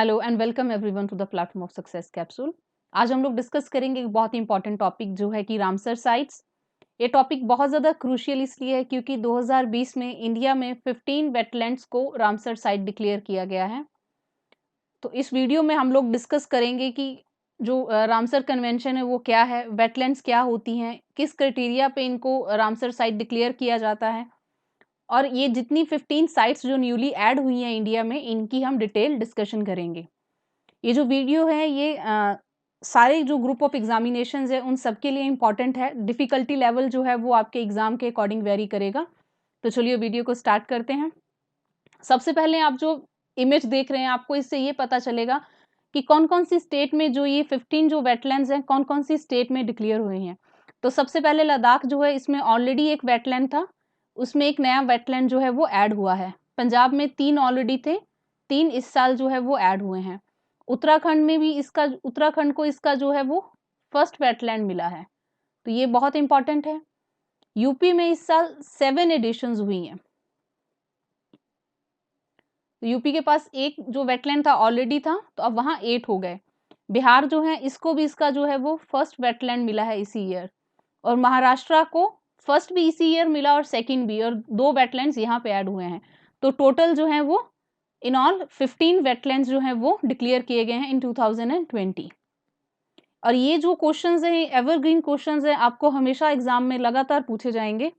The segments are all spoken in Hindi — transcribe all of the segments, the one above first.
Hello and welcome everyone to the platform of success capsule. आज हम लोग डिस्कस करेंगे एक बहुत ही इंपॉर्टेंट टॉपिक जो है कि रामसर साइट्स। ये टॉपिक बहुत ज़्यादा क्रूशियल इसलिए है क्योंकि 2020 में इंडिया में 15 वेटलैंड्स को रामसर साइट डिक्लेयर किया गया है। तो इस वीडियो में हम लोग डिस्कस करेंगे कि जो रामसर कन्वेंशन है वो क्या है, वेटलैंड्स क्या होती हैं, किस क्राइटेरिया पे इनको रामसर साइट डिक्लेयर किया जाता है और ये जितनी 15 साइट्स जो न्यूली ऐड हुई हैं इंडिया में, इनकी हम डिटेल डिस्कशन करेंगे। ये जो वीडियो है ये सारे जो ग्रुप ऑफ एग्जामिनेशंस है उन सब के लिए इम्पॉर्टेंट है। डिफ़िकल्टी लेवल जो है वो आपके एग्ज़ाम के अकॉर्डिंग वेरी करेगा। तो चलिए वीडियो को स्टार्ट करते हैं। सबसे पहले आप जो इमेज देख रहे हैं आपको इससे ये पता चलेगा कि कौन-कौन सी स्टेट में जो ये 15 जो वेटलैंड्स हैं, कौन-कौन सी स्टेट में डिक्लेयर हुए हैं। तो सबसे पहले लद्दाख जो है इसमें ऑलरेडी एक वेटलैंड था, उसमें एक नया वेटलैंड जो है वो ऐड हुआ है। पंजाब में 3 ऑलरेडी थे, 3 इस साल जो है वो ऐड हुए हैं। उत्तराखंड में भी उत्तराखंड को इसका जो है वो फर्स्ट वेटलैंड मिला है, तो ये बहुत इंपॉर्टेंट है। यूपी में इस साल 7 एडिशंस हुई हैं। तो यूपी के पास एक जो वेटलैंड था ऑलरेडी था, तो अब वहाँ 8 हो गए। बिहार जो है इसको भी इसका जो है वो फर्स्ट वेटलैंड मिला है इसी ईयर, और महाराष्ट्र को फर्स्ट भी इसी ईयर मिला और सेकंड भी, और 2 वेटलैंड्स यहाँ पे ऐड हुए हैं। तो टोटल जो है वो इन ऑल 15 वेटलैंड्स जो हैं वो डिक्लेयर किए गए हैं इन 2020। और ये जो क्वेश्चंस हैं एवरग्रीन क्वेश्चंस हैं, आपको हमेशा एग्जाम में लगातार पूछे जाएंगे।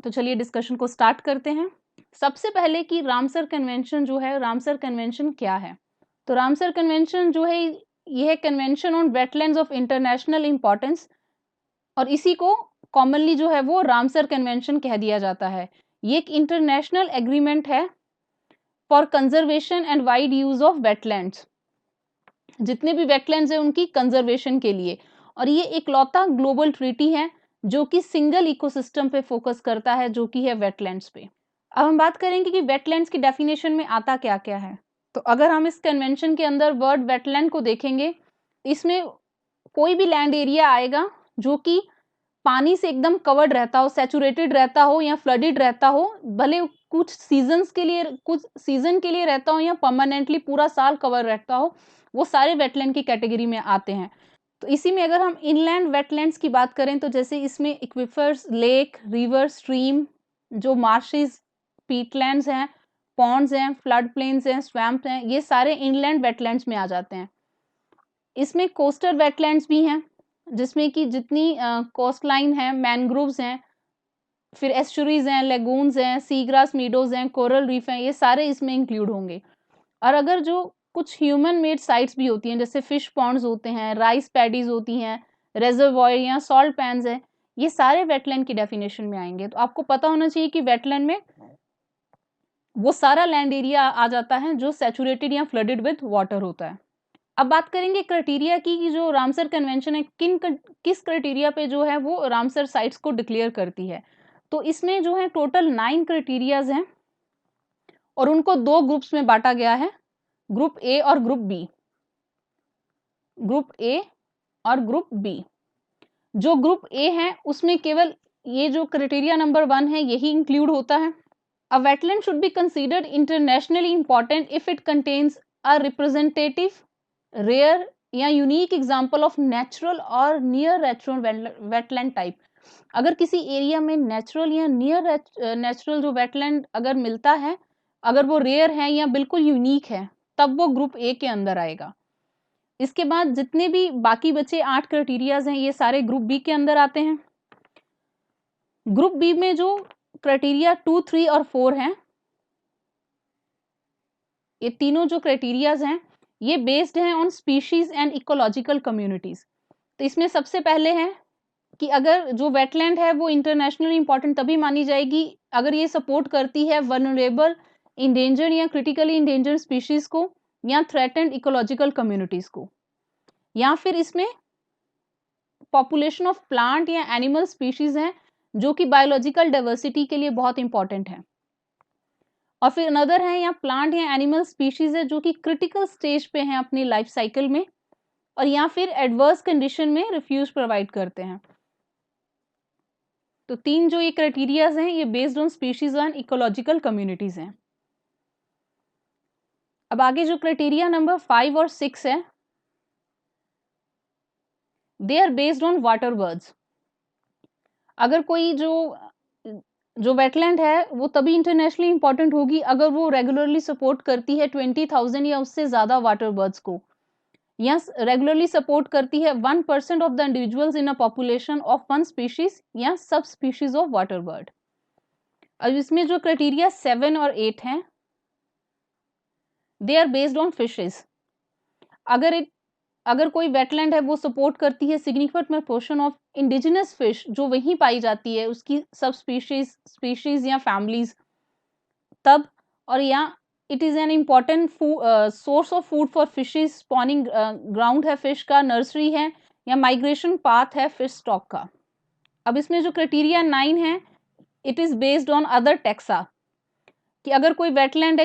तो चलिए डिस्कशन को स्टार्ट करते हैं। सबसे पहले कि रामसर कन्वेंशन जो है, रामसर कन्वेंशन क्या है। तो रामसर कन्वेंशन जो है यह convention on wetlands of international importance, और इसी को कॉमनली जो है वो रामसर कन्वेंशन कह दिया जाता है। ये एक इंटरनेशनल एग्रीमेंट है for conservation and wide use of wetlands. जितने भी वेटलैंड्स हैं उनकी कंजर्वेशन के लिए, और ये इकलौता ग्लोबल ट्रीटी है जो कि सिंगल इकोसिस्टम पे फोकस करता है, जो कि है वेटलैंड्स पे। अब हम बात करेंगे कि वेटलैंड्स की डेफिनेशन में आता क्या क्या है। तो अगर हम इस कन्वेंशन के अंदर वर्ड वेटलैंड को देखेंगे, इसमें कोई भी लैंड एरिया आएगा जो कि पानी से एकदम कवर्ड रहता हो, सैचुरेटेड रहता हो या फ्लडेड रहता हो, भले कुछ सीजन के लिए रहता हो या परमानेंटली पूरा साल कवर रहता हो, वो सारे वेटलैंड की कैटेगरी में आते हैं। तो इसी में अगर हम इनलैंड वेटलैंड्स की बात करें तो जैसे इसमें एक्विफर्स, लेक, रिवर, स्ट्रीम, जो मार्शेस, पीटलैंड्स हैं, पॉन्ड्स हैं, फ्लड प्लेन्स हैं, स्वैम्प हैं, ये सारे इनलैंड वेटलैंड्स में आ जाते हैं। इसमें कोस्टल वेटलैंड्स भी हैं, जिसमें कि जितनी कोस्ट लाइन है, मैनग्रोव्स हैं, फिर एस्चुरीज हैं, लेगून्स हैं, सीग्रास मीडोज हैं, कोरल रीफ हैं, ये सारे इसमें इंक्लूड होंगे। और अगर जो कुछ ह्यूमन मेड साइट्स भी होती हैं, जैसे फिश पॉन्ड्स होते हैं, राइस पैडीज होती हैं, रेजर्वॉयर या सॉल्ट पैन्स है, ये सारे वेटलैंड की डेफिनेशन में आएंगे। तो आपको पता होना चाहिए कि वेटलैंड में वो सारा लैंड एरिया आ जाता है जो सैचुरेटेड या फ्लडेड विद वाटर होता है। अब बात करेंगे क्राइटेरिया की कि जो रामसर कन्वेंशन है किस क्राइटेरिया पे जो है वो रामसर साइट्स को डिक्लेयर करती है। तो इसमें जो है टोटल 9 क्राइटेरियाज हैं और उनको 2 ग्रुप्स में बांटा गया है, ग्रुप ए और ग्रुप बी। ग्रुप ए और ग्रुप बी। जो ग्रुप ए है उसमें केवल ये जो क्राइटेरिया नंबर 1 है यही इंक्लूड होता है। A wetland should be considered internationally important if it contains a representative, rare या यूनिक एग्जाम्पल ऑफ नेचुरल और नियर नेचुरल वेटलैंड टाइप। अगर किसी एरिया में नेचुरल या नियर नेचुरल जो वेटलैंड अगर मिलता है, अगर वो रेयर है या बिल्कुल यूनिक है, तब वो ग्रुप ए के अंदर आएगा। इसके बाद जितने भी बाकी बचे 8 क्राइटेरियाज हैं, ये सारे ग्रुप बी के अंदर आते हैं। ग्रुप बी में जो क्राइटेरिया 2, 3 और 4 हैं, ये तीनों जो क्राइटेरियाज हैं ये बेस्ड हैं on species and ecological communities. तो इसमें सबसे पहले है कि अगर जो वेटलैंड है वो इंटरनेशनली इंपॉर्टेंट तभी मानी जाएगी अगर ये सपोर्ट करती है वल्नरेबल, इंडेंजर्ड या क्रिटिकली इंडेंजर्ड स्पीशीज को या थ्रेटेंड इकोलॉजिकल कम्युनिटीज को, या फिर इसमें पॉपुलेशन ऑफ प्लांट या एनिमल स्पीशीज हैं जो कि बायोलॉजिकल डाइवर्सिटी के लिए बहुत इंपॉर्टेंट है। और फिर अनदर है या प्लांट या एनिमल स्पीशीज है जो कि क्रिटिकल स्टेज पे हैं अपनी लाइफ साइकिल में, और या फिर एडवर्स कंडीशन में रिफ्यूज प्रोवाइड करते हैं। तो 3 जो ये क्राइटेरियाज हैं ये based on species and ecological communities हैं। अब आगे जो क्राइटेरिया नंबर 5 और 6 है, they are based on water birds. अगर कोई जो वेटलैंड है वो तभी इंटरनेशनली इंपॉर्टेंट होगी अगर वो रेगुलरली सपोर्ट करती है 20,000 या उससे ज्यादा वाटर बर्ड्स को, या रेगुलरली सपोर्ट करती है 1% of the individuals in a population of one species या सब स्पीशीज ऑफ वाटर बर्ड। अब इसमें जो क्राइटेरिया 7 और 8 हैं, they are based on fishes. अगर कोई वेटलैंड है वो सपोर्ट करती है significant portion of indigenous fish जो वहीं पाई जाती है, उसकी सब स्पीशीज या फैमिलीज, तब, और या it is an important source of food for fishes, spawning ground है फिश का, नर्सरी है, या माइग्रेशन पाथ है फिश स्टॉक का। अब इसमें जो क्राइटेरिया 9 है, it is based on other taxa, कि अगर कोई वेटलैंड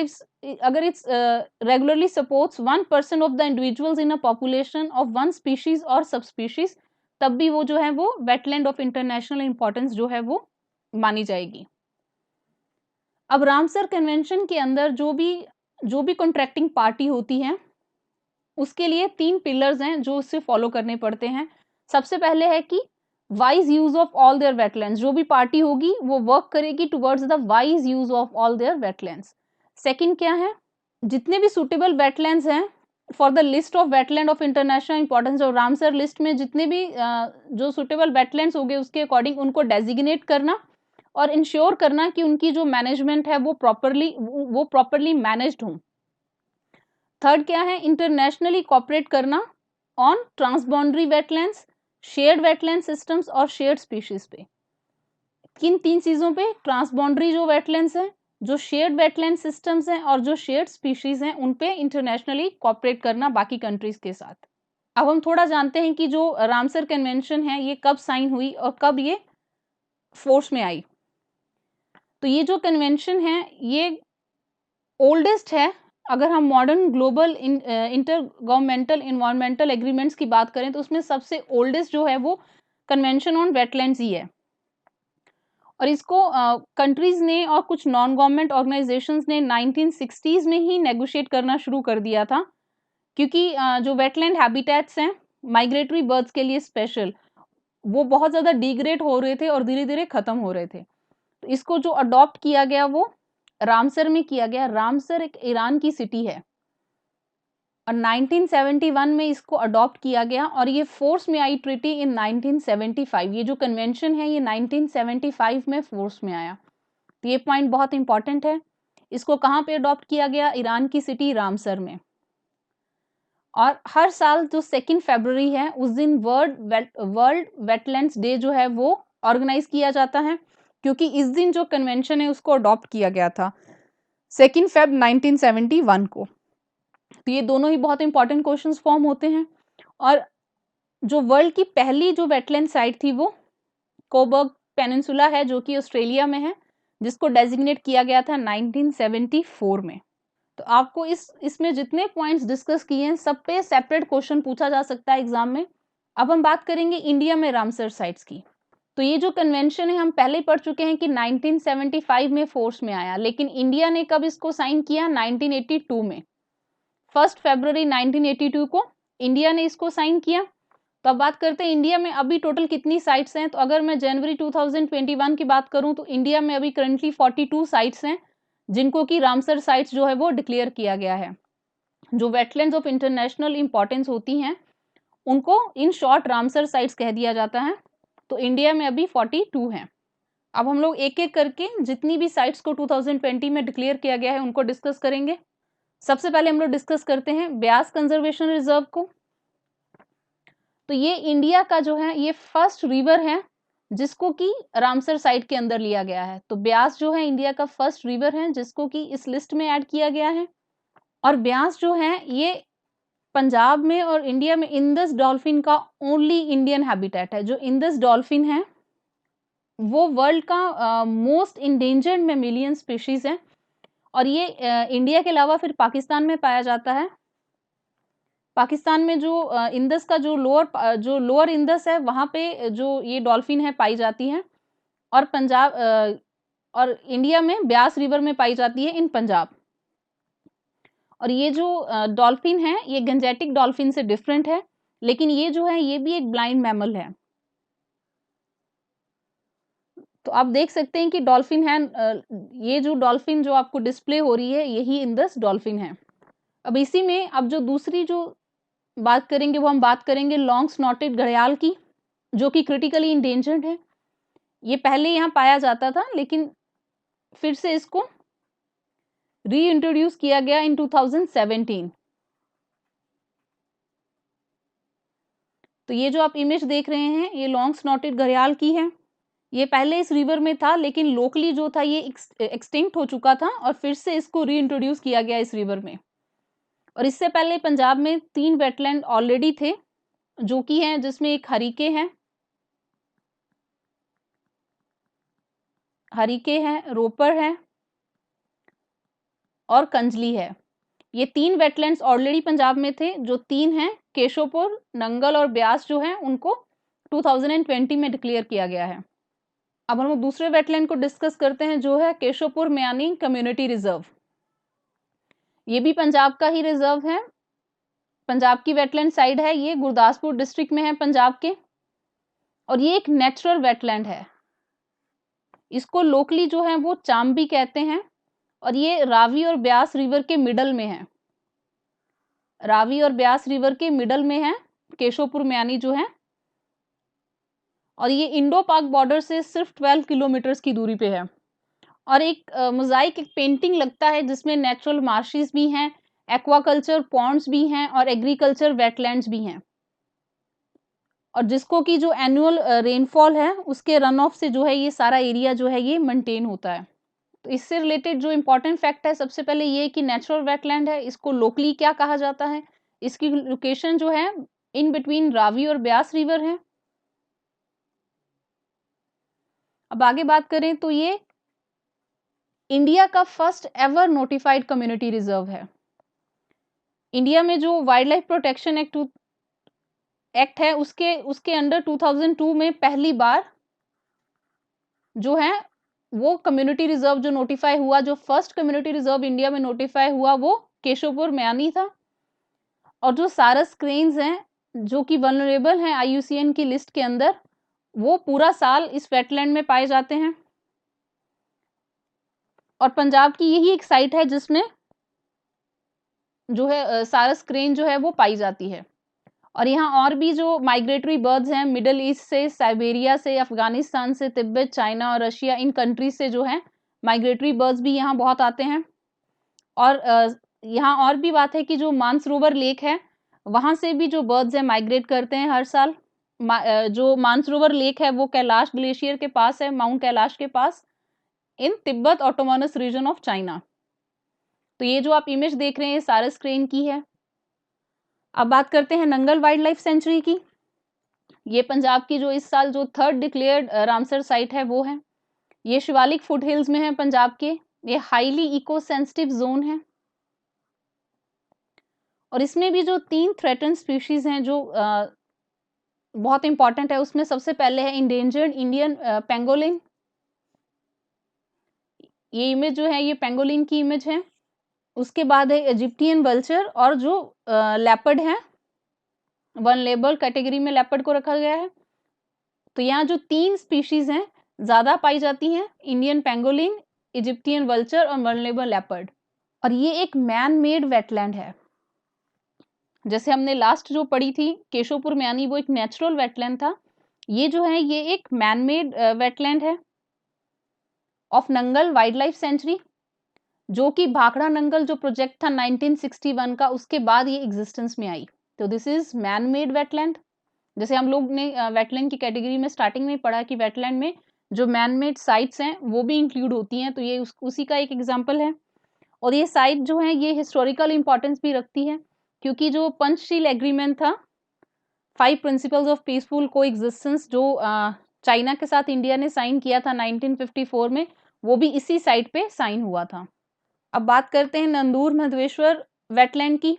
अगर it's regularly supports 1% of the individuals in a population of one species और सब स्पीशीज, तब भी वो जो है वो वेटलैंड ऑफ इंटरनेशनल इंपॉर्टेंस जो है वो मानी जाएगी। अब रामसर कन्वेंशन के अंदर जो भी कॉन्ट्रैक्टिंग पार्टी होती है उसके लिए 3 पिलर्स हैं जो उससे फॉलो करने पड़ते हैं। सबसे पहले है कि wise use of all their wetlands, जो भी पार्टी होगी वो वर्क करेगी towards the wise use of all their wetlands. Second क्या है, जितने भी सुटेबल वेटलैंड्स हैं for the list of wetland of international importance, और रामसर लिस्ट में जितने भी जो सुटेबल वेटलैंड्स होंगे उसके अकॉर्डिंग उनको डेजिग्नेट करना और इंश्योर करना कि उनकी जो मैनेजमेंट है वो प्रॉपरली मैनेज्ड हो। थर्ड क्या है, इंटरनेशनली कॉपरेट करना on transboundary wetlands, shared wetland systems और शेयर्ड स्पीशीज पे। किन 3 चीजों पे, ट्रांसबाउंड्री जो वेटलैंड्स हैं, जो शेयर्ड वेटलैंड सिस्टम्स हैं और जो शेयर्ड स्पीशीज हैं, उन पे इंटरनेशनली कॉपरेट करना बाकी कंट्रीज के साथ। अब हम थोड़ा जानते हैं कि जो रामसर कन्वेंशन है ये कब साइन हुई और कब ये फोर्स में आई। तो ये जो कन्वेंशन है ये ओल्डेस्ट है। अगर हम modern global inter governmental environmental agreements की बात करें तो उसमें सबसे ओल्डेस्ट जो है वो कन्वेंशन ऑन वेटलैंड्स ही है, और इसको कंट्रीज ने और कुछ नॉन गवर्नमेंट ऑर्गेनाइजेशंस ने 1960s में ही नेगोशिएट करना शुरू कर दिया था, क्योंकि जो वेटलैंड हैबिटेट्स हैं माइग्रेटरी बर्ड्स के लिए स्पेशल, वो बहुत ज़्यादा डिग्रेड हो रहे थे और धीरे धीरे खत्म हो रहे थे। तो इसको जो अडॉप्ट किया गया वो रामसर में किया गया। रामसर एक ईरान की सिटी है और 1971 में इसको अडॉप्ट किया गया और ये फोर्स में आई ट्रीटी इन 1975। ये जो कन्वेंशन है ये 1975 में फोर्स में आया। तो ये पॉइंट बहुत इंपॉर्टेंट है। इसको कहाँ पे अडॉप्ट किया गया, ईरान की सिटी रामसर में। और हर साल जो 2 फरवरी है उस दिन वर्ल्ड वेटलैंड्स डे जो है वो ऑर्गेनाइज किया जाता है, क्योंकि इस दिन जो कन्वेंशन है उसको अडॉप्ट किया गया था 2 फेब 1971 को। तो ये दोनों ही बहुत इंपॉर्टेंट क्वेश्चंस फॉर्म होते हैं। और जो वर्ल्ड की पहली जो वेटलैंड साइट थी वो कोबर्ग पेनिनसुला है जो कि ऑस्ट्रेलिया में है, जिसको डेजिग्नेट किया गया था 1974 में। तो आपको इसमें जितने पॉइंट्स डिस्कस किए हैं सब पे सेपरेट क्वेश्चन पूछा जा सकता है एग्जाम में। अब हम बात करेंगे इंडिया में रामसर साइट्स की। तो ये जो कन्वेंशन है हम पहले ही पढ़ चुके हैं कि 1975 में फोर्स में आया, लेकिन इंडिया ने कब इसको साइन किया, 1982 में। 1 फरवरी 1982 को इंडिया ने इसको साइन किया। तो अब बात करते हैं इंडिया में अभी टोटल कितनी साइट्स हैं। तो अगर मैं जनवरी 2021 की बात करूं तो इंडिया में अभी करंटली 42 साइट्स हैं जिनको कि रामसर साइट्स जो है वो डिक्लेयर किया गया है। जो वेटलैंड्स ऑफ इंटरनेशनल इंपॉर्टेंस होती हैं उनको इन शॉर्ट रामसर साइट्स कह दिया जाता है। तो इंडिया में अभी 42 हैं। अब हम लोग एक एक करके जितनी भी साइट्स को 2020 में डिक्लेयर किया गया है उनको डिस्कस करेंगे। सबसे पहले हम लोग डिस्कस करते हैं ब्यास कंजर्वेशन रिजर्व को। तो ये इंडिया का जो है ये फर्स्ट रिवर है जिसको कि रामसर साइट के अंदर लिया गया है। तो ब्यास जो है इंडिया का फर्स्ट रिवर है जिसको कि इस लिस्ट में ऐड किया गया है। और ब्यास जो है ये पंजाब में और इंडिया में इंडस डॉल्फिन का ओनली इंडियन हैबिटेट है। जो इंडस डॉल्फिन है वो वर्ल्ड का मोस्ट इंडेंजर्ड मेमिलियन स्पीशीज है और ये इंडिया के अलावा फिर पाकिस्तान में पाया जाता है। पाकिस्तान में जो इंदस का जो लोअर इंदस है वहां पे जो ये डॉल्फिन है पाई जाती है। और पंजाब और इंडिया में ब्यास रिवर में पाई जाती है इन पंजाब। और ये जो डॉल्फिन है ये गंजेटिक डॉल्फिन से डिफरेंट है, लेकिन ये जो है ये भी एक ब्लाइंड मैमल है। तो आप देख सकते हैं कि डॉल्फिन है, ये जो डॉल्फिन जो आपको डिस्प्ले हो रही है यही इंडस डॉल्फिन है। अब इसी में अब जो दूसरी जो बात करेंगे वो हम बात करेंगे लॉन्ग स्नॉटेड घड़ियाल की, जो कि क्रिटिकली इंडेंजर्ड है। ये पहले यहाँ पाया जाता था लेकिन फिर से इसको री इंट्रोड्यूस किया गया इन 2017। तो ये जो आप इमेज देख रहे हैं ये लॉन्ग स्नॉटेड घड़ियाल की है। ये पहले इस रिवर में था लेकिन लोकली जो था ये एक्सटिंक्ट हो चुका था और फिर से इसको री इंट्रोड्यूस किया गया इस रिवर में। और इससे पहले पंजाब में 3 वेटलैंड ऑलरेडी थे, जो कि हैं जिसमें एक हरीके है, रोपर है और कंजली है। ये 3 वेटलैंड्स ऑलरेडी पंजाब में थे, जो 3 हैं केशोपुर, नंगल और ब्यास जो हैं उनको 2020 में डिक्लेयर किया गया है। अब हम लोग दूसरे वेटलैंड को डिस्कस करते हैं जो है केशोपुर म्यानी कम्युनिटी रिजर्व। ये भी पंजाब का ही रिजर्व है, पंजाब की वेटलैंड साइड है, ये गुरदासपुर डिस्ट्रिक्ट में है पंजाब के, और ये एक नेचुरल वेटलैंड है। इसको लोकली जो है वो चाम भी कहते हैं, और ये रावी और ब्यास रिवर के मिडल में है। रावी और ब्यास रिवर के मिडल में है केशोपुर म्यानी जो है, और ये इंडो पाक बॉर्डर से सिर्फ 12 किलोमीटर्स की दूरी पे है। और एक मोजाइक एक पेंटिंग लगता है जिसमें नेचुरल मार्शिस भी हैं, एक्वाकल्चर पॉन्ड्स भी हैं और एग्रीकल्चर वेटलैंड्स भी हैं, और जिसको कि जो एनुअल रेनफॉल है उसके रन ऑफ से जो है ये सारा एरिया जो है ये मेंटेन होता है। तो इससे रिलेटेड जो इंपॉर्टेंट फैक्ट है सबसे पहले ये कि नेचुरल वेटलैंड है, इसको लोकली क्या कहा जाता है, इसकी लोकेशन जो है इन बिटवीन रावी और ब्यास रिवर है। अब आगे बात करें तो ये इंडिया का first ever notified community reserve है। इंडिया में जो वाइल्ड लाइफ प्रोटेक्शन एक्ट है उसके अंडर 2002 में पहली बार जो है वो कम्युनिटी रिजर्व जो नोटिफाई हुआ, जो फर्स्ट कम्युनिटी रिजर्व इंडिया में नोटिफाई हुआ वो केशोपुर म्यानी था। और जो सारस क्रेन्स हैं जो कि वल्नरेबल हैं IUCN की लिस्ट के अंदर, वो पूरा साल इस वेटलैंड में पाए जाते हैं। और पंजाब की यही एक साइट है जिसमें जो है सारस क्रेन जो है वो पाई जाती है। और यहाँ और भी जो माइग्रेटरी बर्ड्स हैं मिडल ईस्ट से, साइबेरिया से, अफगानिस्तान से, तिब्बत, चाइना और रशिया, इन कंट्रीज से जो है माइग्रेटरी बर्ड्स भी यहाँ बहुत आते हैं। और यहाँ और भी बात है कि जो मानसरोवर लेक है वहां से भी जो बर्ड्स हैं माइग्रेट करते हैं हर साल। जो मानसरोवर लेक है वो कैलाश ग्लेशियर के पास है, माउंट कैलाश के पास, in Tibet autonomous region of China. तो ये जो आप इमेज देख रहे हैं सारस क्रेन की है। अब बात करते हैं नंगल वाइल्ड लाइफ सेंचुरी की। ये पंजाब की जो इस साल जो 3rd डिक्लेयर्ड रामसर साइट है वो है। ये शिवालिक फुट हिल्स में है पंजाब के, ये हाईली इको सेंसिटिव जोन है। और इसमें भी जो 3 थ्रेटन स्पीशीज हैं जो बहुत इंपॉर्टेंट है, उसमें सबसे पहले है इंडेंजर्ड इंडियन पेंगोलिन। ये इमेज जो है ये पेंगोलिन की इमेज है। उसके बाद है इजिप्टियन वल्चर, और जो लेपर्ड है वनरेबल कैटेगरी में लेपर्ड को रखा गया है। तो यहाँ जो 3 स्पीशीज हैं ज्यादा पाई जाती हैं, इंडियन पेंगोलिन, इजिप्टियन वल्चर और वनरेबल लेपर्ड। और ये एक मैन मेड वेटलैंड है। जैसे हमने लास्ट जो पढ़ी थी केशोपुर म्यानी वो एक नेचुरल वेटलैंड था, ये जो है ये एक मैन मेड वेटलैंड है of Nangal wild life sanctuary, जो कि भाखड़ा नंगल जो प्रोजेक्ट था 1961 का उसके बाद ये एग्जिस्टेंस में आई। तो this is man made wetland. जैसे हम लोग ने वेटलैंड की कैटेगरी में स्टार्टिंग में पढ़ा कि वेटलैंड में जो मैन मेड साइट्स हैं वो भी इंक्लूड होती हैं, तो ये उसी का एक एग्जाम्पल है। और ये साइट जो है ये हिस्टोरिकल इंपॉर्टेंस भी रखती है, क्योंकि जो पंचशील एग्रीमेंट था 5 प्रिंसिपल्स ऑफ पीसफुल को एग्जिस्टेंस जो चाइना के साथ इंडिया ने साइन किया था 1954 में, वो भी इसी साइट पे साइन हुआ था। अब बात करते हैं नंदूर मधवेश्वर वेटलैंड की।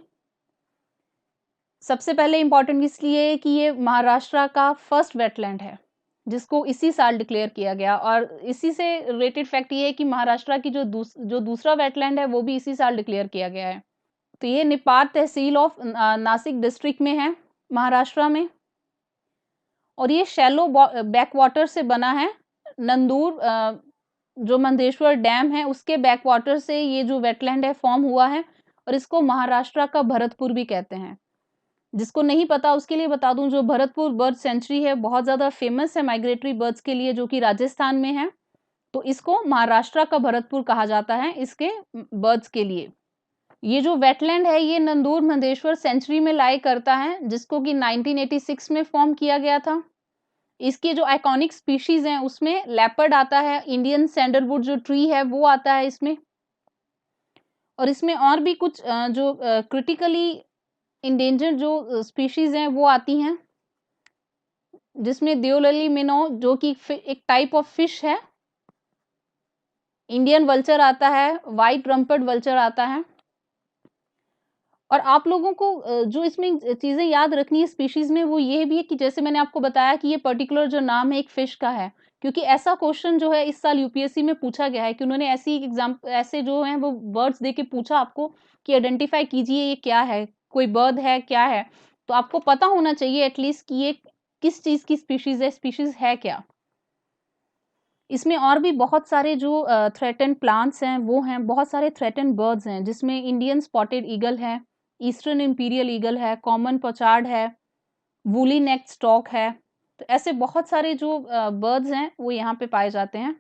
सबसे पहले इंपॉर्टेंट इसलिए है कि ये महाराष्ट्र का फर्स्ट वेटलैंड है जिसको इसी साल डिक्लेयर किया गया, और इसी से रिलेटेड फैक्ट ये है कि महाराष्ट्र की जो दूसरा वेटलैंड है वो भी इसी साल डिक्लेयर किया गया है। तो ये निपात तहसील ऑफ नासिक डिस्ट्रिक्ट में है, महाराष्ट्र में। और ये शैलो बैक वाटर से बना है। नंदूर जो मंदेश्वर डैम है उसके बैक वाटर से ये जो वेटलैंड है फॉर्म हुआ है, और इसको महाराष्ट्र का भरतपुर भी कहते हैं। जिसको नहीं पता उसके लिए बता दूं, जो भरतपुर बर्ड सेंचुरी है बहुत ज्यादा फेमस है माइग्रेटरी बर्ड्स के लिए, जो कि राजस्थान में है। तो इसको महाराष्ट्र का भरतपुर कहा जाता है इसके बर्ड्स के लिए। ये जो वेटलैंड है ये नंदूर मंदेश्वर सेंचुरी में लाई करता है, जिसको कि 1986 में फॉर्म किया गया था। इसके जो आइकॉनिक स्पीशीज हैं उसमें लेपर्ड आता है, इंडियन सैंडलवुड जो ट्री है वो आता है इसमें, और इसमें और भी कुछ जो क्रिटिकली इंडेंजर्ड जो स्पीशीज हैं वो आती हैं, जिसमें देओलली मिनो जो कि एक टाइप ऑफ फिश है, इंडियन वल्चर आता है, व्हाइट रम्पेड वल्चर आता है। और आप लोगों को जो इसमें चीजें याद रखनी है स्पीशीज में वो ये भी है कि जैसे मैंने आपको बताया कि ये पर्टिकुलर जो नाम है एक फिश का है, क्योंकि ऐसा क्वेश्चन जो है इस साल यूपीएससी में पूछा गया है कि उन्होंने ऐसे जो है वो वर्ड्स देके पूछा आपको कि आइडेंटिफाई कीजिए ये क्या है, कोई बर्ड है क्या है। तो आपको पता होना चाहिए एटलीस्ट कि ये किस चीज की स्पीशीज है, स्पीशीज है क्या। इसमें और भी बहुत सारे जो थ्रेटन प्लांट्स हैं वो हैं, बहुत सारे थ्रेटन बर्ड्स हैं, जिसमें इंडियन स्पॉटेड ईगल है, ईस्टर्न इंपीरियल ईगल है, कॉमन पोचार्ड है, वूली नेक स्टॉक है। तो ऐसे बहुत सारे जो बर्ड्स हैं वो यहाँ पे पाए जाते हैं।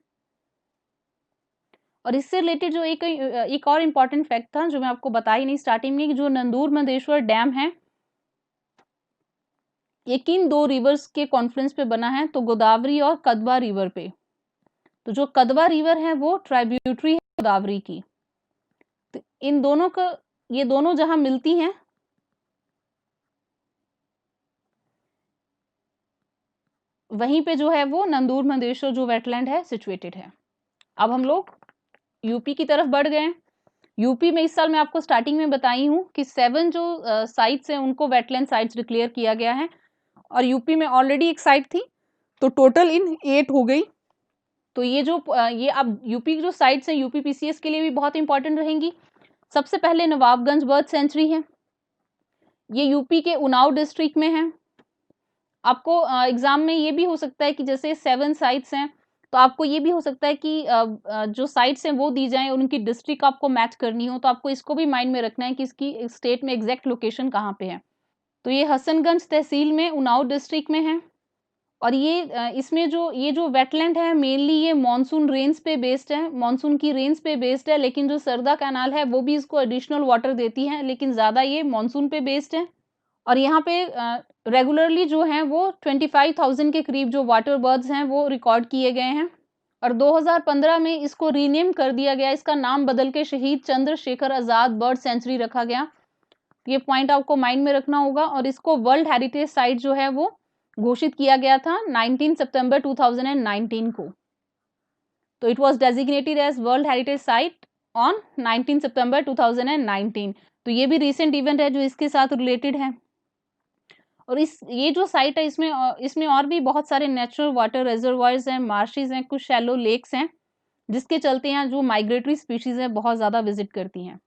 और इससे रिलेटेड जो एक और इम्पॉर्टेंट फैक्ट था जो मैं आपको बता ही नहीं स्टार्टिंग में, कि जो नंदूर मंदेश्वर डैम है ये किन दो रिवर्स के कॉन्फ्लुएंस पे बना है, तो गोदावरी और कदवा रिवर पे। तो जो कदवा रिवर है वो ट्राइब्यूटरी है गोदावरी की। तो इन दोनों का, ये दोनों जहां मिलती हैं वहीं पे जो है वो नंदूर मंदेश्वर जो वेटलैंड है सिचुएटेड है। अब हम लोग यूपी की तरफ बढ़ गए। यूपी में इस साल मैं आपको स्टार्टिंग में बताई हूं कि 7 जो साइट्स हैं उनको वेटलैंड साइट्स डिक्लेयर किया गया है, और यूपी में ऑलरेडी एक साइट थी, तो टोटल इन 8 हो गई। तो ये जो ये अब यूपी की जो साइट्स हैं यूपी पीसीएस के लिए भी बहुत इंपॉर्टेंट रहेंगी। सबसे पहले नवाबगंज बर्ड सेंचुरी है, ये यूपी के उन्नाव डिस्ट्रिक्ट में है। आपको एग्जाम में ये भी हो सकता है कि जैसे 7 साइट्स हैं तो आपको ये भी हो सकता है कि जो साइट्स हैं वो दी जाएं और उनकी डिस्ट्रिक्ट आपको मैच करनी हो, तो आपको इसको भी माइंड में रखना है कि इसकी स्टेट में एग्जैक्ट लोकेशन कहाँ पे है। तो ये हसनगंज तहसील में उन्नाव डिस्ट्रिक्ट में है, और ये इसमें जो ये जो वेटलैंड है मेनली ये मानसून रेंज पे बेस्ड है, मानसून की रेंज पे बेस्ड है, लेकिन जो सरदा कैनाल है वो भी इसको एडिशनल वाटर देती है, लेकिन ज्यादा ये मानसून पे बेस्ड है। और यहाँ पे रेगुलरली जो हैं वो 25,000 के करीब जो वाटर बर्ड्स हैं वो रिकॉर्ड किए गए हैं। और 2015 में इसको रीनेम कर दिया गया, इसका नाम बदल के शहीद चंद्रशेखर आजाद बर्ड सेंचुरी रखा गया। ये पॉइंट आपको माइंड में रखना होगा। और इसको वर्ल्ड हेरिटेज साइट जो है वो घोषित किया गया था 19 सितंबर 2019 को। तो it was designated as world heritage site on 19 September 2019। तो ये भी रिसेंट इवेंट है जो इसके साथ रिलेटेड है। और ये जो साइट है इसमें और भी बहुत सारे नेचुरल वाटर रिजर्वायर्स हैं, मार्शेस हैं, कुछ शैलो लेक्स हैं, जिसके चलते यहाँ जो माइग्रेटरी स्पीशीज है बहुत ज्यादा विजिट करती हैं।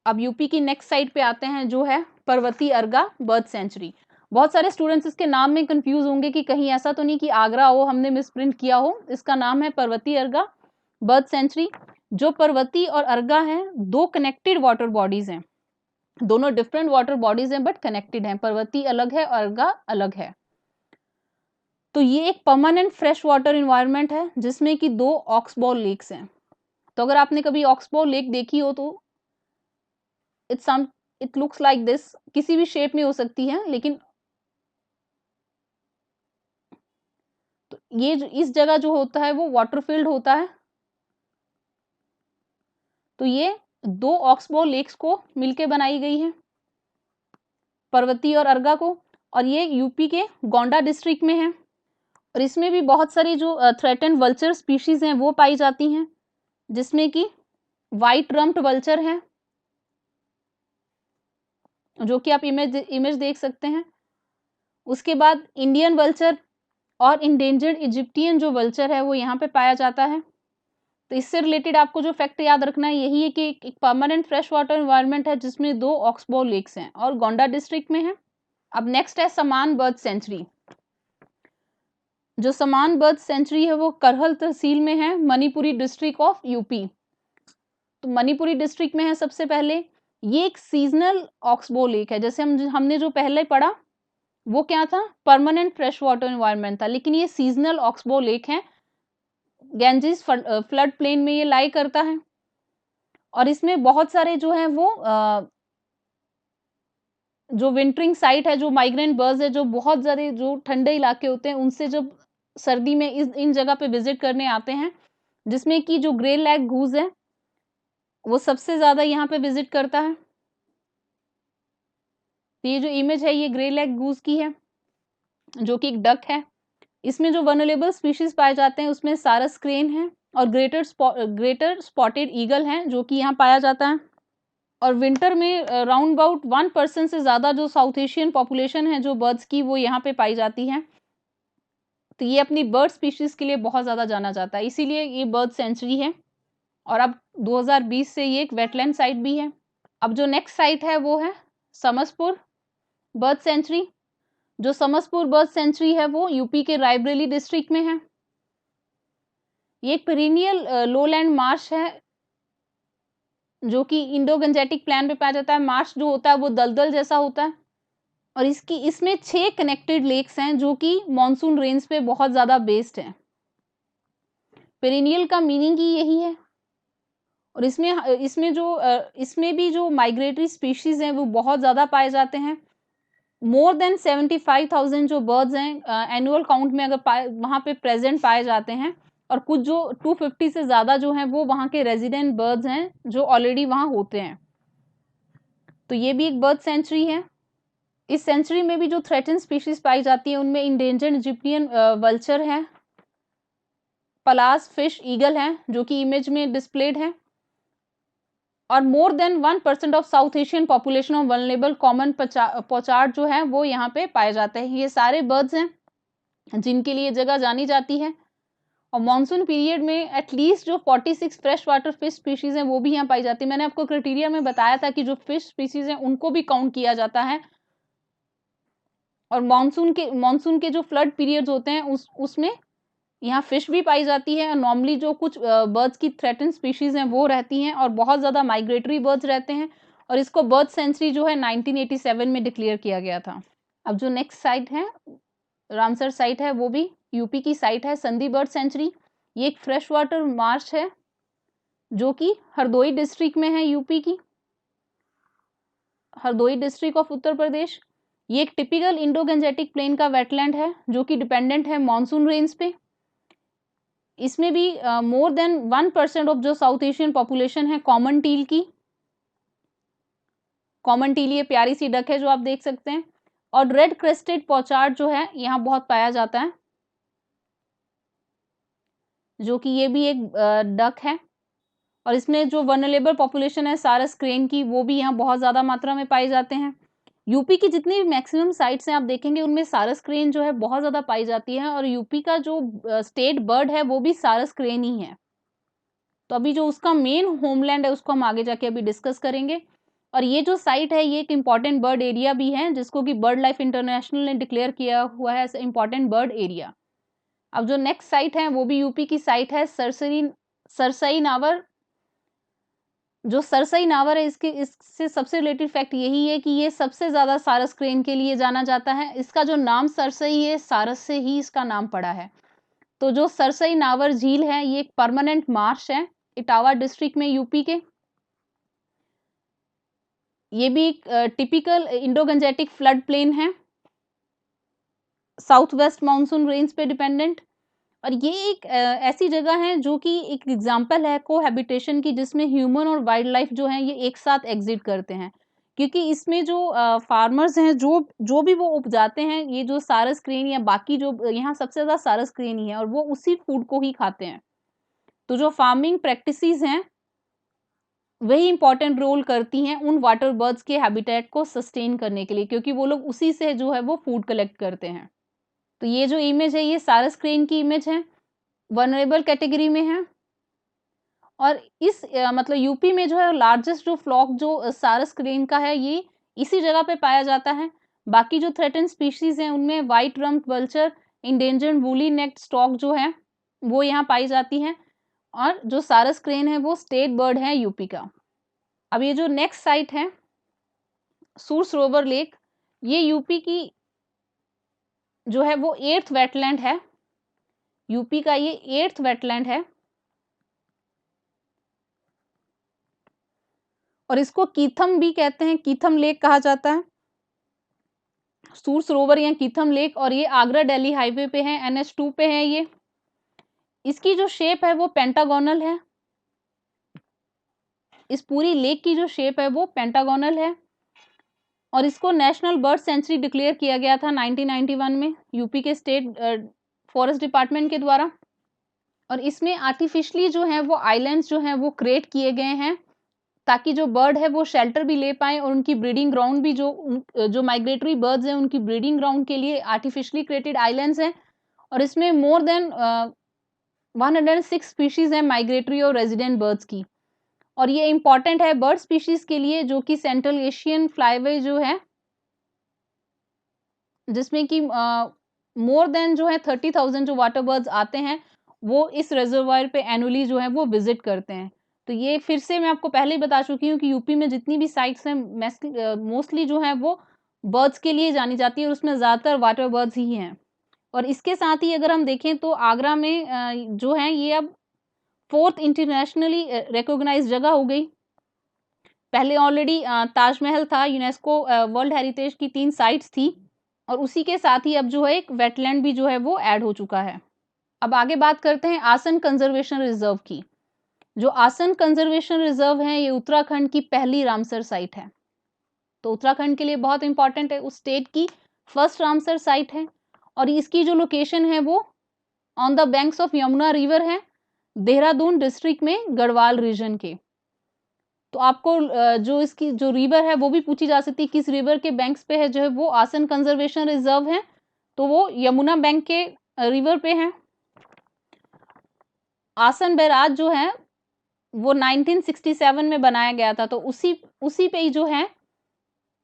अब यूपी की नेक्स्ट साइट पे आते हैं जो है पर्वती अर्गा बर्ड सेंचुरी। बहुत सारे स्टूडेंट्स इसके नाम में कंफ्यूज होंगे कि कहीं ऐसा तो नहीं कि आगरा हो, हमने मिसप्रिंट किया हो। इसका नाम है पर्वती अर्गा बर्ड सेंचुरी। जो पर्वती और अर्गा है दो कनेक्टेड वाटर बॉडीज हैं, दोनों डिफरेंट वाटर बॉडीज हैं बट कनेक्टेड हैं। पर्वती अलग है, अर्गा अलग है। तो ये एक परमानेंट फ्रेश वाटर इन्वायरमेंट है जिसमें कि 2 ऑक्सबॉल लेक्स हैं। तो अगर आपने कभी ऑक्सबॉल लेक देखी हो तो इट लुक्स लाइक दिस, किसी भी शेप में हो सकती है, लेकिन तो ये इस जगह जो होता है वो वाटर फील्ड होता है। तो ये 2 ऑक्सबॉल लेक्स को मिलके बनाई गई है, पर्वती और अर्गा को, और ये यूपी के गोंडा डिस्ट्रिक्ट में है। और इसमें भी बहुत सारी जो थ्रेटन वल्चर स्पीशीज हैं वो पाई जाती हैं, जिसमें कि व्हाइट रम्प्ड वल्चर है जो कि आप इमेज देख सकते हैं। उसके बाद इंडियन वल्चर और इंडेंजर्ड इजिप्टियन जो वल्चर है वो यहाँ पे पाया जाता है। तो इससे रिलेटेड आपको जो फैक्ट याद रखना है यही है कि एक परमानेंट फ्रेश वाटर एनवायरनमेंट है जिसमें 2 ऑक्सबो लेक्स हैं और गोंडा डिस्ट्रिक्ट में है। अब नेक्स्ट है समान बर्ड सेंचुरी। जो समान बर्ड सेंचुरी है वो करहल तहसील में है, मणिपुरी डिस्ट्रिक्ट ऑफ यूपी। तो मणिपुरी डिस्ट्रिक्ट में है सबसे पहले। ये एक सीजनल ऑक्सबो लेक है, जैसे हमने जो पहले पढ़ा वो क्या था, परमानेंट फ्रेश वाटर एनवायरनमेंट था, लेकिन ये सीजनल ऑक्सबो लेक है। गैंजेस फ्लड प्लेन में ये लाई करता है और इसमें बहुत सारे जो है वो जो विंटरिंग साइट है, जो माइग्रेंट बर्ड्स है, जो बहुत ज़्यादा जो ठंडे इलाके होते हैं उनसे जब सर्दी में इन जगह पे विजिट करने आते हैं, जिसमें कि जो ग्रे लैग गूज है वो सबसे ज़्यादा यहाँ पे विजिट करता है। तो ये जो इमेज है ये ग्रे लैग गूज की है, जो कि एक डक है। इसमें जो वनरेबल स्पीशीज पाए जाते हैं उसमें सारस क्रेन है और ग्रेटर स्पॉटेड ईगल है, जो कि यहाँ पाया जाता है। और विंटर में राउंड अबाउट 1% से ज़्यादा जो साउथ एशियन पॉपुलेशन है जो बर्ड्स की, वो यहाँ पे पाई जाती है। तो ये अपनी बर्ड स्पीशीज के लिए बहुत ज़्यादा जाना जाता है, इसीलिए ये बर्ड सेंचुरी है। और अब 2020 से ये एक वेटलैंड साइट भी है। अब जो नेक्स्ट साइट है वो है समसपुर बर्ड सेंचुरी। जो समसपुर बर्ड सेंचुरी है वो यूपी के रायबरेली डिस्ट्रिक्ट में है। ये एक पेरिनियल लोलैंड मार्श है, जो कि इंडो गंजेटिक प्लान पे पाया जाता है। मार्श जो होता है वो दलदल जैसा होता है और इसमें 6 कनेक्टेड लेक्स हैं जो कि मॉनसून रेंज पे बहुत ज़्यादा बेस्ड हैं। पेरिनियल का मीनिंग ही यही है। और इसमें भी जो माइग्रेटरी स्पीशीज हैं वो बहुत ज़्यादा पाए जाते हैं। मोर देन 75,000 जो बर्ड्स हैं एनुअल काउंट में अगर वहाँ पे प्रेजेंट पाए जाते हैं, और कुछ जो 250 से ज़्यादा जो हैं वो वहाँ के रेजिडेंट बर्ड्स हैं जो ऑलरेडी वहाँ होते हैं। तो ये भी एक बर्ड सेंचुरी है। इस सेंचुरी में भी जो थ्रेटन स्पीशीज पाई जाती है उनमें इंडेंजर्ड इजिप्टियन वल्चर है, पलास फिश ईगल है, जो कि इमेज में डिस्प्लेड है, और more than 1% of south Asian population of vulnerable common pochard जो है वो यहाँ पे पाए जाते हैं। ये सारे बर्ड्स हैं जिनके लिए जगह जानी जाती है। और मॉनसून पीरियड में एटलीस्ट जो 46 फ्रेश वाटर फिश स्पीशीज हैं वो भी यहाँ पाई जाती है। मैंने आपको क्राइटेरिया में बताया था कि जो फिश स्पीशीज हैं उनको भी काउंट किया जाता है। और मॉनसून के जो फ्लड पीरियड्स होते हैं उसमें यहाँ फिश भी पाई जाती है। और नॉर्मली जो कुछ बर्ड्स की थ्रेटन स्पीशीज हैं वो रहती हैं और बहुत ज़्यादा माइग्रेटरी बर्ड्स रहते हैं। और इसको बर्ड सेंचुरी जो है 1987 में डिक्लेयर किया गया था। अब जो नेक्स्ट साइट है रामसर साइट है, वो भी यूपी की साइट है, संदी बर्ड सेंचुरी। ये एक फ्रेश वाटर मार्श है जो कि हरदोई डिस्ट्रिक्ट में है, यूपी की हरदोई डिस्ट्रिक्ट ऑफ उत्तर प्रदेश। ये एक टिपिकल इंडो गंजेटिक प्लेन का वेटलैंड है जो कि डिपेंडेंट है मॉनसून रेंज पे। इसमें भी मोर देन 1% ऑफ जो साउथ एशियन पॉपुलेशन है कॉमन टील की। कॉमन टील ये प्यारी सी डक है जो आप देख सकते हैं। और रेड क्रेस्टेड पोचार्ड जो है यहाँ बहुत पाया जाता है, जो कि ये भी एक डक है। और इसमें जो वनरेबल पॉपुलेशन है सारस क्रेन की, वो भी यहाँ बहुत ज़्यादा मात्रा में पाए जाते हैं। यूपी की जितनी भी मैक्सिमम साइट्स हैं आप देखेंगे उनमें सारस क्रेन जो है बहुत ज़्यादा पाई जाती है। और यूपी का जो स्टेट बर्ड है वो भी सारस क्रेन ही है। तो अभी जो उसका मेन होमलैंड है उसको हम आगे जाके अभी डिस्कस करेंगे। और ये जो साइट है ये एक इम्पॉर्टेंट बर्ड एरिया भी है, जिसको कि बर्ड लाइफ इंटरनेशनल ने डिक्लेयर किया हुआ है एज इम्पॉर्टेंट बर्ड एरिया। अब जो नेक्स्ट साइट है वो भी यूपी की साइट है, सरसई नावर। जो सरसई नावर है इससे सबसे रिलेटेड फैक्ट यही है कि ये सबसे ज्यादा सारस क्रेन के लिए जाना जाता है। इसका जो नाम सरसई है, सारस से ही इसका नाम पड़ा है। तो जो सरसई नावर झील है ये एक परमानेंट मार्श है इटावा डिस्ट्रिक्ट में यूपी के। ये भी एक typical Indo Gangetic flood plain है, साउथ वेस्ट मानसून रेंज पे डिपेंडेंट। और ये एक ऐसी जगह है जो कि एक एग्जाम्पल है कोहैबिटेशन की, जिसमें ह्यूमन और वाइल्ड लाइफ जो है ये एक साथ एग्जिट करते हैं। क्योंकि इसमें जो फार्मर्स हैं जो भी वो उपजाते हैं, ये जो सारस क्रेन या बाकी जो यहाँ सबसे ज्यादा सारस क्रेन ही है और वो उसी फूड को ही खाते हैं। तो जो फार्मिंग प्रैक्टिसेस हैं वही इंपॉर्टेंट रोल करती हैं उन वाटर बर्ड्स के हैबिटेट को सस्टेन करने के लिए, क्योंकि वो लोग उसी से जो है वो फूड कलेक्ट करते हैं। तो ये जो इमेज है ये सारस क्रेन की इमेज है, वनरेबल कैटेगरी में है। और इस मतलब यूपी में जो है लार्जेस्ट जो फ्लॉक जो सारस क्रेन का है ये इसी जगह पे पाया जाता है। बाकी जो थ्रेटन स्पीशीज हैं उनमें white rumped vulture, endangered woolly necked stork जो है वो यहाँ पाई जाती है, और जो सारस क्रेन है वो स्टेट बर्ड है यूपी का। अब ये जो नेक्स्ट साइट है सूर सरोवर लेक, ये यूपी की जो है वो 8th वेटलैंड है, यूपी का ये 8th वेटलैंड है, और इसको कीथम भी कहते हैं, कीथम लेक कहा जाता है, सूर सरोवर या कीथम लेक। और ये आगरा दिल्ली हाईवे पे है, NH2 पे है ये। इसकी जो शेप है वो पेंटागोनल है, इस पूरी लेक की जो शेप है वो पेंटागोनल है, और इसको नेशनल बर्ड सेंचुरी डिक्लेयर किया गया था 1991 में यूपी के स्टेट फॉरेस्ट डिपार्टमेंट के द्वारा। और इसमें आर्टिफिशियली जो है वो आइलैंड्स जो हैं वो क्रिएट किए गए हैं ताकि जो बर्ड है वो शेल्टर भी ले पाए, और उनकी ब्रीडिंग ग्राउंड भी जो माइग्रेटरी बर्ड्स हैं उनकी ब्रीडिंग ग्राउंड के लिए आर्टिफिशियली क्रिएटेड आइलैंड्स हैं। और इसमें मोर देन 106 स्पीशीज हैं माइग्रेटरी और रेजिडेंट बर्ड्स की। और ये इंपॉर्टेंट है बर्ड स्पीशीज के लिए जो कि सेंट्रल एशियन फ्लाईवे जो है जिसमें कि मोर देन जो है 30,000 जो वाटर बर्ड्स आते हैं वो इस रिजर्वायर पे एनुअली जो है वो विजिट करते हैं। तो ये फिर से मैं आपको पहले ही बता चुकी हूँ कि यूपी में जितनी भी साइट्स हैं मोस्टली जो है वो बर्ड्स के लिए जानी जाती है, और उसमें ज़्यादातर वाटर बर्ड्स ही हैं। और इसके साथ ही अगर हम देखें तो आगरा में जो है ये अब 4th इंटरनेशनली रिकॉग्नाइज्ड जगह हो गई। पहले ऑलरेडी ताजमहल था, यूनेस्को वर्ल्ड हेरिटेज की 3 साइट्स थी, और उसी के साथ ही अब जो है एक वेटलैंड भी जो है वो ऐड हो चुका है। अब आगे बात करते हैं आसन कंजर्वेशन रिजर्व की। जो आसन कंजर्वेशन रिजर्व है ये उत्तराखंड की पहली रामसर साइट है, तो उत्तराखंड के लिए बहुत इंपॉर्टेंट है, उस स्टेट की फर्स्ट रामसर साइट है। और इसकी जो लोकेशन है वो on the banks of Yamuna river है, देहरादून डिस्ट्रिक्ट में गढ़वाल रीजन के। तो आपको जो इसकी जो रिवर है वो भी पूछी जा सकती है किस रिवर के बैंक्स पे है, जो है वो आसन कंजर्वेशन रिजर्व है, तो वो यमुना बैंक के रिवर पे है। आसन बैराज जो है वो 1967 में बनाया गया था, तो उसी पे ही जो है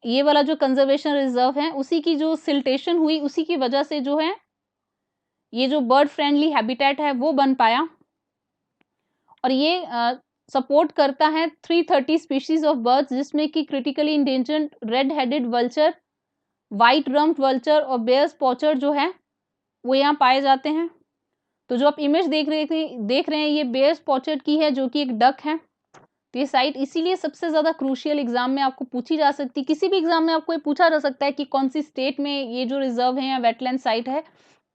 ये वाला जो कंजर्वेशन रिजर्व है उसी की जो सिल्टेशन हुई उसी की वजह से जो है ये जो बर्ड फ्रेंडली हैबिटेट है वो बन पाया। और ये सपोर्ट करता है 330 स्पीशीज ऑफ बर्ड्स, जिसमें कि critically endangered red headed vulture, white rumped vulture और बेयर स्पॉचर जो है वो यहाँ पाए जाते हैं। तो जो आप इमेज देख रहे हैं ये बेयर स्पॉचर की है जो कि एक डक है। तो ये साइट इसीलिए सबसे ज्यादा क्रूशियल एग्जाम में आपको पूछी जा सकती है, किसी भी एग्जाम में आपको ये पूछा जा सकता है कि कौन सी स्टेट में ये जो रिजर्व है या वेटलैंड साइट है।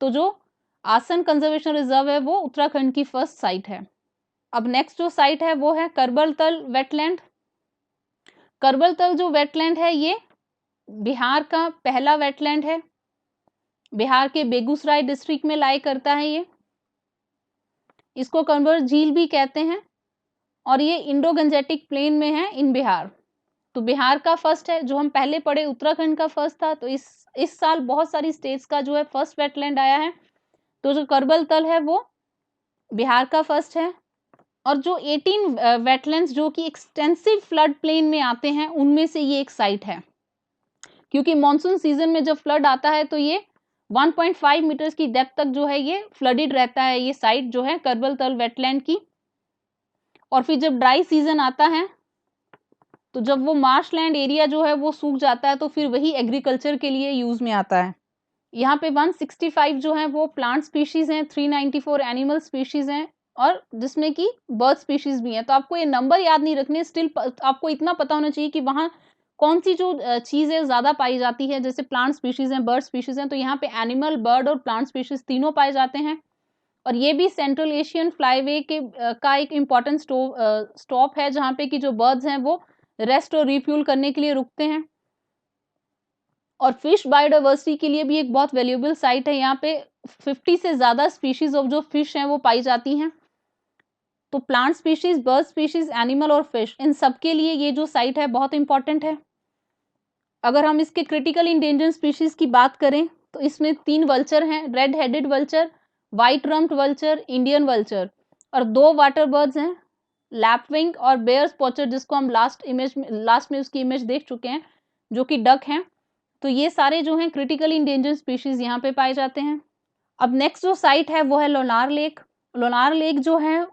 तो जो आसन कंजर्वेशन रिजर्व है वो उत्तराखंड की फर्स्ट साइट है। अब नेक्स्ट जो साइट है वो है करबलतल वेटलैंड। करबलतल जो वेटलैंड है ये बिहार का पहला वेटलैंड है, बिहार के बेगूसराय डिस्ट्रिक्ट में लाई करता है ये। इसको कंवर झील भी कहते हैं, और ये इंडो गंजेटिक प्लेन में है इन बिहार। तो बिहार का फर्स्ट है, जो हम पहले पढ़े उत्तराखंड का फर्स्ट था, तो इस साल बहुत सारी स्टेट्स का जो है फर्स्ट वेटलैंड आया है। तो जो करबलतल है वो बिहार का फर्स्ट है। और जो 18 वेटलैंड्स जो कि एक्सटेंसिव फ्लड प्लेन में आते हैं उनमें से ये एक साइट है, क्योंकि मॉनसून सीजन में जब फ्लड आता है तो ये 1.5 मीटर्स की डेप्थ तक जो है ये फ्लडेड रहता है, ये साइट जो है करबलतल वेटलैंड की। और फिर जब ड्राई सीजन आता है तो जब वो मार्शलैंड एरिया जो है वो सूख जाता है तो फिर वही एग्रीकल्चर के लिए यूज में आता है। यहाँ पे 165 जो है वो प्लांट स्पीशीज हैं, 394 एनिमल स्पीशीज हैं, और जिसमें कि बर्ड स्पीशीज भी हैं। तो आपको ये नंबर याद नहीं रखने, स्टिल आपको इतना पता होना चाहिए कि वहाँ कौन सी जो चीजें ज्यादा पाई जाती है, जैसे प्लांट स्पीशीज हैं, बर्ड स्पीशीज हैं, तो यहाँ पे एनिमल, बर्ड और प्लांट स्पीशीज तीनों पाए जाते हैं। और ये भी सेंट्रल एशियन फ्लाईवे के का एक इम्पॉर्टेंट स्टॉप है जहाँ पे कि जो बर्ड्स हैं वो रेस्ट और रिफ्यूल करने के लिए रुकते हैं। और फिश बायोडाइवर्सिटी के लिए भी एक बहुत वैल्यूएबल साइट है, यहाँ पे 50 से ज्यादा स्पीशीज ऑफ जो फिश हैं वो पाई जाती हैं। तो plant species, bird species, animal और फिश, इन सब के लिए ये जो साइट है बहुत इंपॉर्टेंट है। अगर हम इसके क्रिटिकल इंडेंजर्ड स्पीशीज की बात करें तो इसमें 3 वल्चर हैं, red headed vulture, white rumped vulture, Indian vulture, और 2 वाटर बर्ड्स हैं लैपविंग और बेयर स्पॉचर, जिसको हम लास्ट में उसकी इमेज देख चुके हैं, जो कि डक हैं। तो ये सारे जो हैं क्रिटिकली इंडेंजर्ड स्पीशीज यहाँ पे पाए जाते हैं। अब नेक्स्ट जो साइट है वो है लोनार लेक। लोनार लेक जो है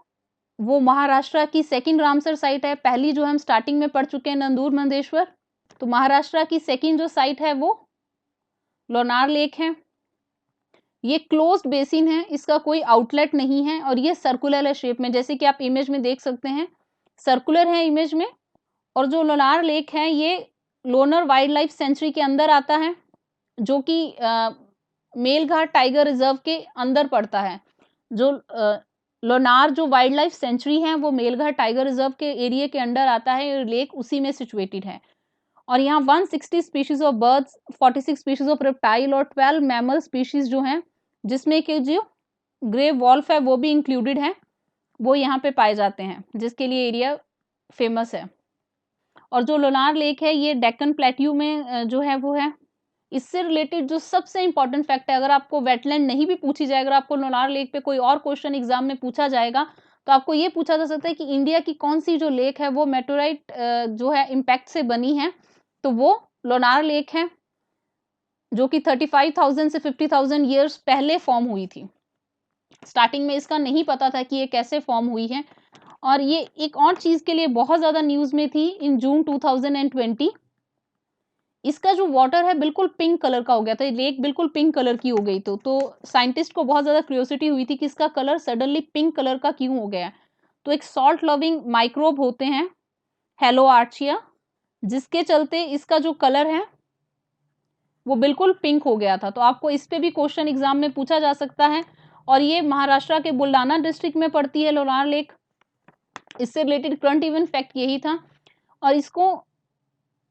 वो महाराष्ट्र की सेकंड रामसर साइट है। पहली जो हम स्टार्टिंग में पढ़ चुके हैं नंदूर मंदेश्वर, तो महाराष्ट्र की सेकंड जो साइट है वो लोनार लेक है। ये क्लोज्ड बेसिन है, इसका कोई आउटलेट नहीं है और ये सर्कुलर है शेप में, जैसे कि आप इमेज में देख सकते हैं, सर्कुलर है इमेज में। और जो लोनार लेक है ये लोनर वाइल्ड लाइफ सेंचुरी के अंदर आता है, जो कि मेलघाट टाइगर रिजर्व के अंदर पड़ता है। जो लोनार जो वाइल्ड लाइफ सेंचुरी है वो मेलघाट टाइगर रिजर्व के एरिया के अंडर आता है, लेक उसी में सिचुएटेड है। और यहाँ 160 species of birds, 46 species of reptile और 12 मैमल स्पीशीज जो हैं, जिसमें कि जो ग्रे वॉल्फ है वो भी इंक्लूडेड है, वो यहाँ पे पाए जाते हैं, जिसके लिए एरिया फेमस है। और जो लोनार लेक है ये डेक्कन प्लेट्यू में जो है वो है। इससे रिलेटेड जो सबसे इंपॉर्टेंट फैक्ट है, अगर आपको वेटलैंड नहीं भी पूछी जाए, अगर आपको लोनार लेक पे कोई और क्वेश्चन एग्जाम में पूछा जाएगा, तो आपको ये पूछा जा सकता है कि इंडिया की कौन सी जो लेक है वो मेटोराइट जो है इम्पैक्ट से बनी है, तो वो लोनार लेक है, जो कि 35,000 से 50,000 ईयर्स पहले फॉर्म हुई थी। स्टार्टिंग में इसका नहीं पता था कि ये कैसे फॉर्म हुई है। और ये एक और चीज के लिए बहुत ज्यादा न्यूज में थी इन जून 2020। इसका जो वाटर है बिल्कुल पिंक कलर का हो गया था, लेक बिल्कुल पिंक कलर की हो गई। तो साइंटिस्ट को बहुत ज्यादा क्यूरियोसिटी हुई थी कि इसका कलर सडनली पिंक कलर का क्यों हो गया। तो एक सॉल्ट लविंग माइक्रोब होते हैं हेलो आर्चिया, जिसके चलते इसका जो कलर है वो बिल्कुल पिंक हो गया था। तो आपको इस पे भी क्वेश्चन एग्जाम में पूछा जा सकता है। और ये महाराष्ट्र के बुलढाना डिस्ट्रिक्ट में पड़ती है लोनार लेक। इससे रिलेटेड करंट इवेंट फैक्ट यही था। और इसको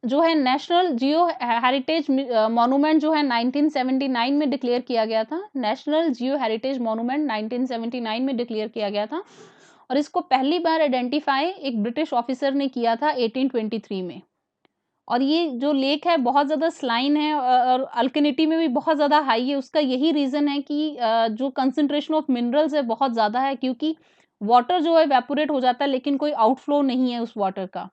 जो है नेशनल जियो हेरिटेज मॉन्यूमेंट जो है 1979 में डिक्लेयर किया गया था। नेशनल जियो हेरिटेज मॉन्यूमेंट 1979 में डिक्लेयर किया गया था। और इसको पहली बार आइडेंटिफाई एक ब्रिटिश ऑफिसर ने किया था 1823 में। और ये जो लेक है बहुत ज़्यादा स्लाइन है और अल्कनिटी में भी बहुत ज़्यादा हाई है। उसका यही रीज़न है कि जो कंसंट्रेशन ऑफ मिनरल्स है बहुत ज़्यादा है, क्योंकि वाटर जो है इवेपोरेट हो जाता है लेकिन कोई आउटफ्लो नहीं है उस वाटर का।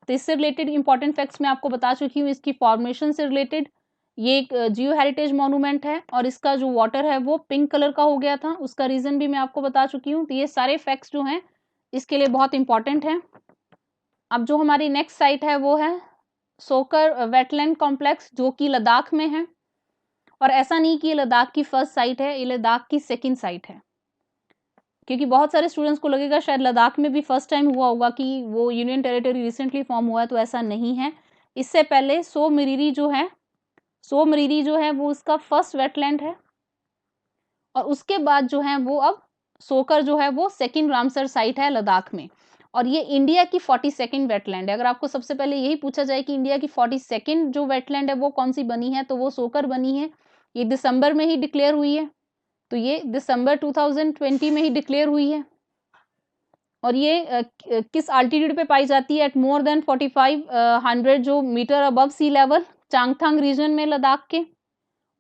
तो इससे रिलेटेड इंपॉर्टेंट फैक्ट्स मैं आपको बता चुकी हूँ। इसकी फॉर्मेशन से रिलेटेड ये एक जियो हेरिटेज मॉन्यूमेंट है और इसका जो वाटर है वो पिंक कलर का हो गया था, उसका रीज़न भी मैं आपको बता चुकी हूँ। तो ये सारे फैक्ट्स जो हैं इसके लिए बहुत इंपॉर्टेंट हैं। अब जो हमारी नेक्स्ट साइट है वो है सोकर वेटलैंड कॉम्प्लेक्स, जो कि लद्दाख में है। और ऐसा नहीं कि ये लद्दाख की फर्स्ट साइट है, ये लद्दाख की सेकंड साइट है, क्योंकि बहुत सारे स्टूडेंट्स को लगेगा शायद लद्दाख में भी फर्स्ट टाइम हुआ होगा कि वो यूनियन टेरिटरी रिसेंटली फॉर्म हुआ है, तो ऐसा नहीं है। इससे पहले सो मरीरी जो है वो उसका फर्स्ट वेटलैंड है। और उसके बाद जो है वो अब सोकर जो है वो सेकंड रामसर साइट है लद्दाख में। और ये इंडिया की 42nd वेटलैंड है। अगर आपको सबसे पहले यही पूछा जाए कि इंडिया की 42nd जो वेटलैंड है वो कौन सी बनी है, तो वो सोकर बनी है। ये दिसंबर में ही डिक्लेयर हुई है, तो ये दिसंबर 2020 में ही डिक्लेयर हुई है। और ये किस अल्टीट्यूड पे पाई जाती है? एट मोर देन 4500 जो metre above sea level, Changthang reason में लद्दाख के।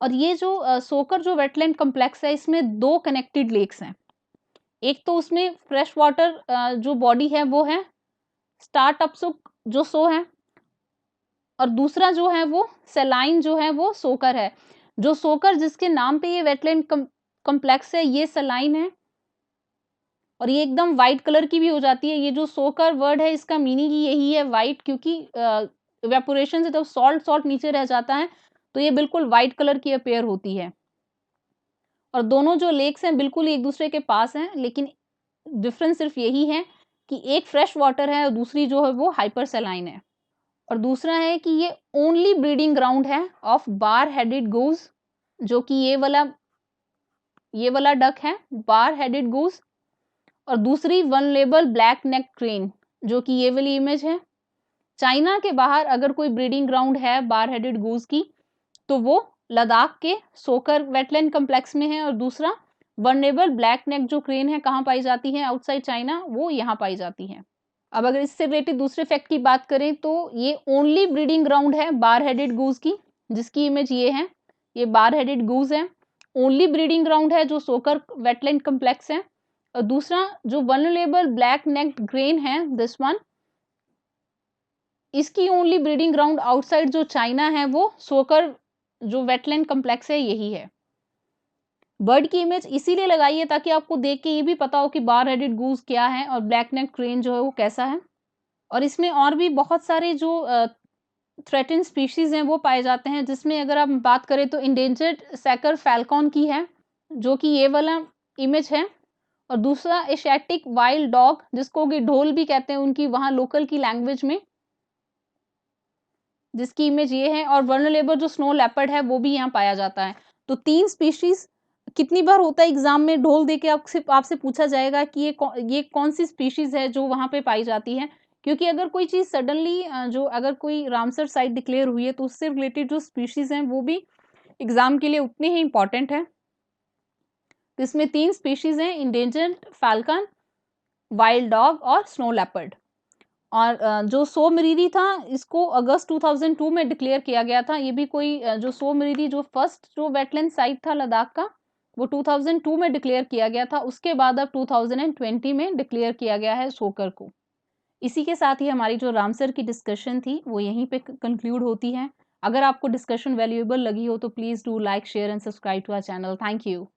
और ये जो सोकर जो वेटलैंड कॉम्प्लेक्स है इसमें 2 कनेक्टेड लेक्स हैं। एक तो उसमें फ्रेश वाटर जो बॉडी है वो है स्टार्टअपसुक जो सो है, और दूसरा जो है वो सेलाइन जो है वो सोकर है। जो सोकर जिसके नाम पे ये वेटलैंड कॉम्प्लेक्स है ये सेलाइन है, और ये एकदम वाइट कलर की भी हो जाती है। ये जो सोकर वर्ड है इसका मीनिंग ही यही है वाइट, क्योंकि इवेपोरेशन से जब सॉल्ट नीचे रह जाता है तो ये बिल्कुल वाइट कलर की अपीयर होती है। और दोनों जो लेक्स हैं बिल्कुल एक दूसरे के पास हैं, लेकिन डिफरेंस सिर्फ यही है कि एक फ्रेश वाटर है और दूसरी जो है वो हाइपर सेलाइन है। और दूसरा है कि ये ओनली ब्रीडिंग ग्राउंड है ऑफ बार हेडेड गूज, जो कि ये वाला डक है बार हेडेड गूज। और दूसरी वनरेबल ब्लैक नेक क्रेन, जो कि ये वाली इमेज है। चाइना के बाहर अगर कोई ब्रीडिंग ग्राउंड है बार हेडेड गूज की, तो वो लद्दाख के सोकर वेटलैंड कॉम्प्लेक्स में है। और दूसरा वनरेबल ब्लैक नेक जो क्रेन है कहाँ पाई जाती है? आउटसाइड चाइना, वो यहाँ पाई जाती है। अब अगर इससे रिलेटेड दूसरे फैक्ट की बात करें तो ये ओनली ब्रीडिंग ग्राउंड है बार हेडेड गूज की, जिसकी इमेज ये है। ये बार हेडेड गूज है, ओनली ब्रीडिंग ग्राउंड है जो सोकर वेटलैंड कॉम्प्लेक्स है। और दूसरा जो वल्नरेबल ब्लैक नेक्ड क्रेन है, दिस वन, इसकी ओनली ब्रीडिंग ग्राउंड आउटसाइड जो चाइना है वो सोकर जो वेटलैंड कॉम्प्लेक्स है यही है। बर्ड की इमेज इसीलिए लगाई है ताकि आपको देख के ये भी पता हो कि बार हेडेड गूज क्या है और ब्लैक नेक क्रेन जो है वो कैसा है। और इसमें और भी बहुत सारे जो थ्रेटेन स्पीशीज हैं वो पाए जाते हैं, जिसमें अगर आप बात करें तो इंडेंजर्ड सैकर फैल्कॉन की है, जो कि ये वाला इमेज है। और दूसरा एशियाटिक वाइल्ड डॉग, जिसको कि ढोल भी कहते हैं उनकी वहां लोकल की लैंग्वेज में, जिसकी इमेज ये है। और वर्नरेबल जो स्नो लेपर्ड है वो भी यहाँ पाया जाता है। तो 3 स्पीशीज कितनी बार होता है एग्जाम में ढोल देके आपसे पूछा जाएगा कि ये कौन सी स्पीशीज है जो वहां पे पाई जाती है, क्योंकि अगर कोई चीज सडनली जो अगर कोई रामसर साइट डिक्लेयर हुई है तो उससे रिलेटेड जो स्पीशीज हैं वो भी एग्जाम के लिए उतने ही इंपॉर्टेंट है। तो इसमें 3 स्पीशीज हैं, इंडेंजर्ड फैल्कन, वाइल्ड डॉग और स्नो लेपर्ड। और जो सो मरीरी था इसको अगस्त 2002 में डिक्लेयर किया गया था। ये भी कोई जो सो मरीरी जो फर्स्ट जो वेटलैंड साइट था लद्दाख का वो 2002 में डिक्लेयर किया गया था। उसके बाद अब 2020 में डिक्लेयर किया गया है सोकर को। इसी के साथ ही हमारी जो रामसर की डिस्कशन थी वो यहीं पे कंक्लूड होती है। अगर आपको डिस्कशन वैल्यूएबल लगी हो तो please do like share and subscribe to our channel. Thank you.